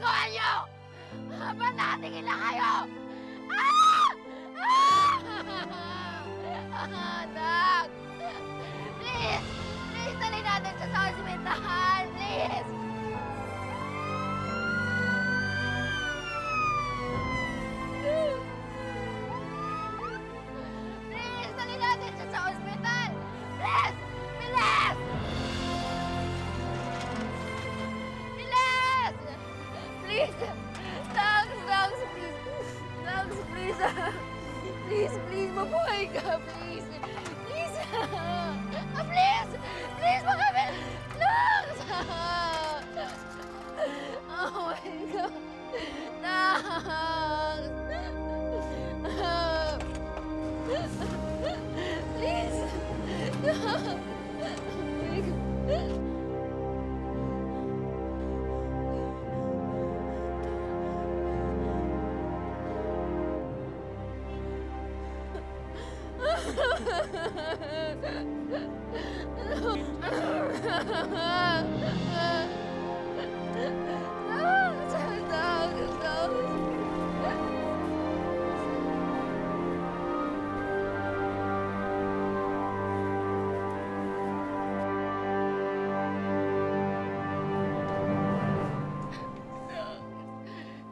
ginagawa niyo? Ba't nakatingin lang kayo? Ah! Ah! Doc! Please! Please, dali natin siya sa ospital! Please! Please, dali natin siya sa ospital! Please! Bilis! Bilis! Please! Docs! Docs! Please! Docs! Please! Please! Please! Mabuhay ka! Please! Please! Please! Please! Makamit! Docs! Oh my God! Docs! Please! Docs!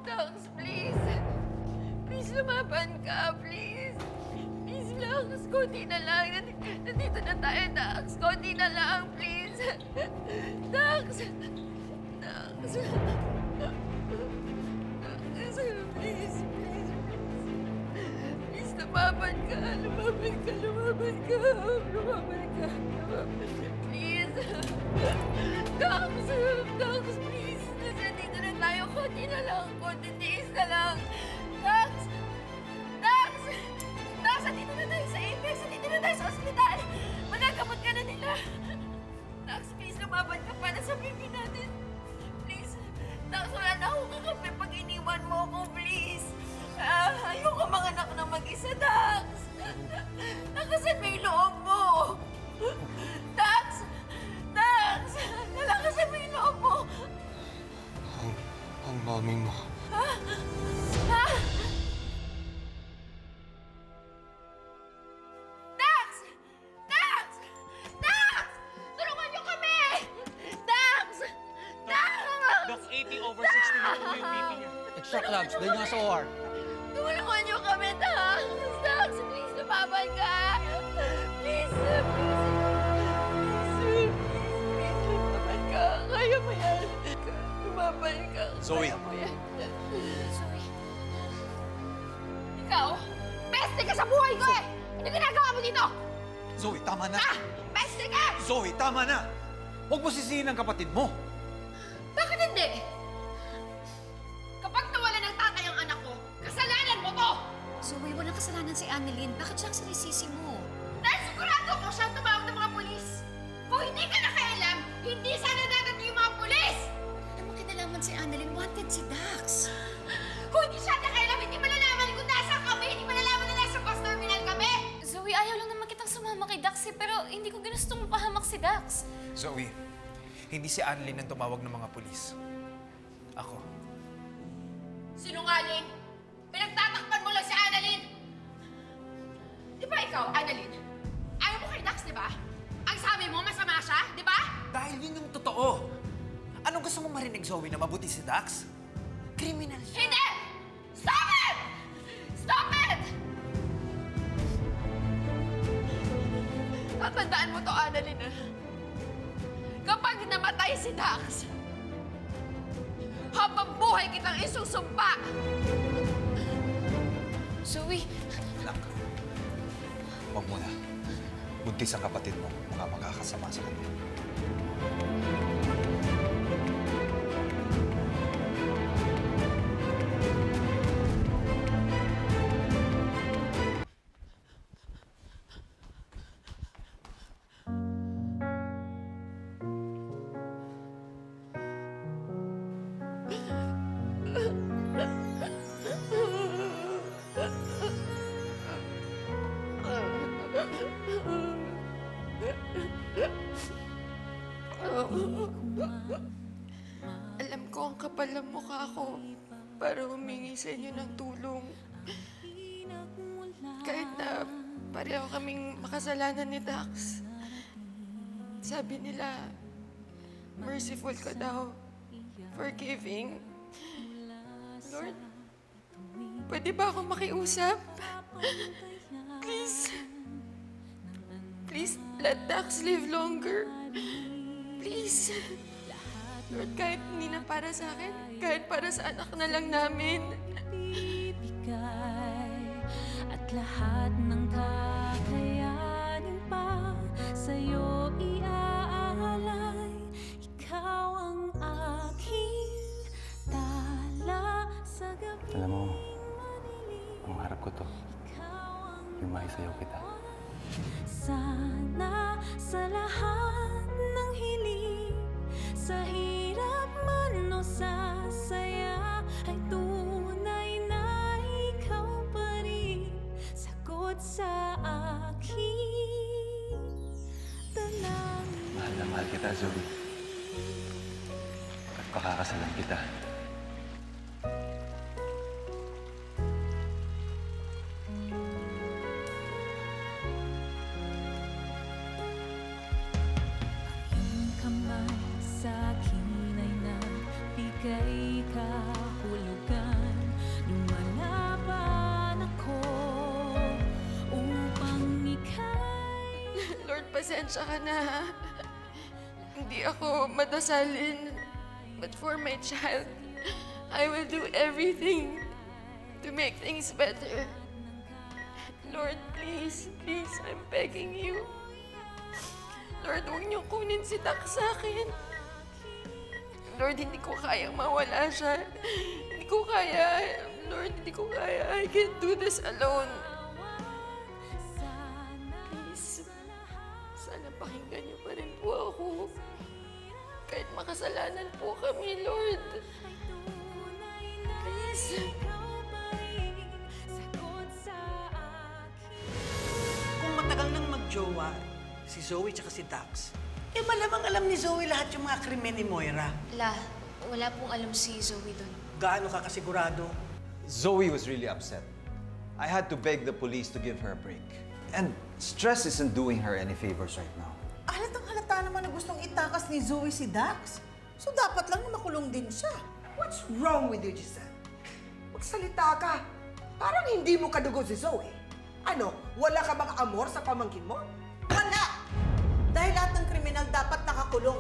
Docs, please. Please, lumaban ka, please. Please lang, konti na lang. Nandito na tayo, Docs. Konti na lang, please. Docs. Docs. Docs, please, please. Please, lumaban ka. Lumaban ka, lumaban ka. Lumaban ka. Please. Docs, Docs, please. Nandito na tayo. Konti na lang. Konti tiis na lang. Docs! Docs! Docs, nandito na tayo sa Apex. Nandito na tayo sa ospital. Magagamot ka na nila. Docs, please, lumaban ka para sa baby natin. Please. Docs, wala na akong kakampi pag iniwan mo ako, please. Ayoko manganak na mag-isa, Docs. Nakasan mo yung loob mo. Docs! Docs! Nalakasan mo yung loob mo. Ang mami mo. Ha? Ha? Dax! Dax! Dax! Tulungan niyo kami! Dax! Dax! Doc, 80 over 60 na po yung BP niya. Extract labs, dahil nga sa OR. Tulungan niyo kami, Dax! Dax, please, lumaban ka! Please, please! Please, please, lumaban ka! Kaya mo yan! Lumaban ka! Zoe! Kaya mo yan! Zoe! Ikaw? Peste ka sa buhay ko eh! Ano ginagawa mo dito? Zoe, tama na! Ah! Peste ka! Zoe, tama na! Huwag mo sisihin ang kapatid mo! Bakit hindi? Kapag nawala ng tatay ang anak ko, kasalanan mo to! Zoe, walang kasalanan si Annalyn. Bakit siya ang sinisisi mo? Dahil sigurado ko siyang tumawag ng mga pulis! Kung hindi ka nakailam, hindi sana dadating yung mga pulis! Alam mo, kinalaman si Annalyn, wanted si Dax. Kung hindi siya nakailam, hindi malalaman kung nasaan kami! Hindi malalaman na nasa bus terminal kami! Zoe, ayaw lang naman kitang sumama kay Dax pero hindi ko ginustong mapahamak si Dax. Zoe, hindi si Annalyn ang tumawag ng mga pulis. Ako. Sinungaling! Pinagtatakpan mo lang si Annalyn! Di ba ikaw, Annalyn? Ayaw mo kay Dax, di ba? Ang sabi mo, masama siya, di ba? Dahil yun yung totoo. Anong gusto mong marinig, Zoe, na mabuti si Dax? Kriminal siya. Hindi! Stop it! Stop it! Tatandaan mo to, Annalyn, ah. Kapag namatay si Dax, habang buhay kitang isusumpa! Zoe, Anak, huwag mo na. Buntis ang kapatid mo, mga makakasama sa kanya. Alam ko ang kapal ng mukha ko para humingi sa inyo ng tulong. Kahit na pareho kaming makasalanan ni Dax. Sabi nila, merciful ka daw, forgiving. Lord, pwede ba akong makiusap? Please. Please, let Dax live longer. Please. Lord, kahit hindi na para sa akin, kahit para sa anak na lang namin. At lahat ng kakayanin pa sa'yo iaalay. Ikaw ang aking tala sa gabi. Alam mo, ang harap ko to, yung maisayaw kita. Sana sa lahat ng hiling, sa hirap man o sa saya, ay tunay na ikaw pa rin, sagot sa aking dalangin. Mahal na mahal kita, Zoe. At pakakasalan kita. Kamay sa akin ay nagbigay kahulugan. Lumalaban ako upang ika'y Lord, pasensya ka na. Hindi ako madasalin. But for my child, I will do everything to make things better. Lord, please, please, I'm begging you. Lord, huwag niyong kunin si Dax sa akin. Lord, hindi ko kayang mawala siya. Hindi ko kaya. Lord, hindi ko kaya. I can't do this alone. Please, sana pakinggan niyo pa rin po ako. Kahit makasalanan po kami, Lord. Please. Kung matagal nang magjowa, si Zoe tsaka si Dax, eh malamang alam ni Zoe lahat yung mga krimen ni Moira. Wala pong alam si Zoe doon. Gaano ka kasigurado? Zoe was really upset. I had to beg the police to give her a break. And stress isn't doing her any favors right now. Halatang halata naman na gustong itakas ni Zoe si Dax. So dapat lang na makulong din siya. What's wrong with you, Giselle? Magsalita ka. Parang hindi mo kadugo si Zoe. Ano, wala ka bang amor sa pamangkin mo? Wala! Dahil lahat ng kriminal dapat nakakulong.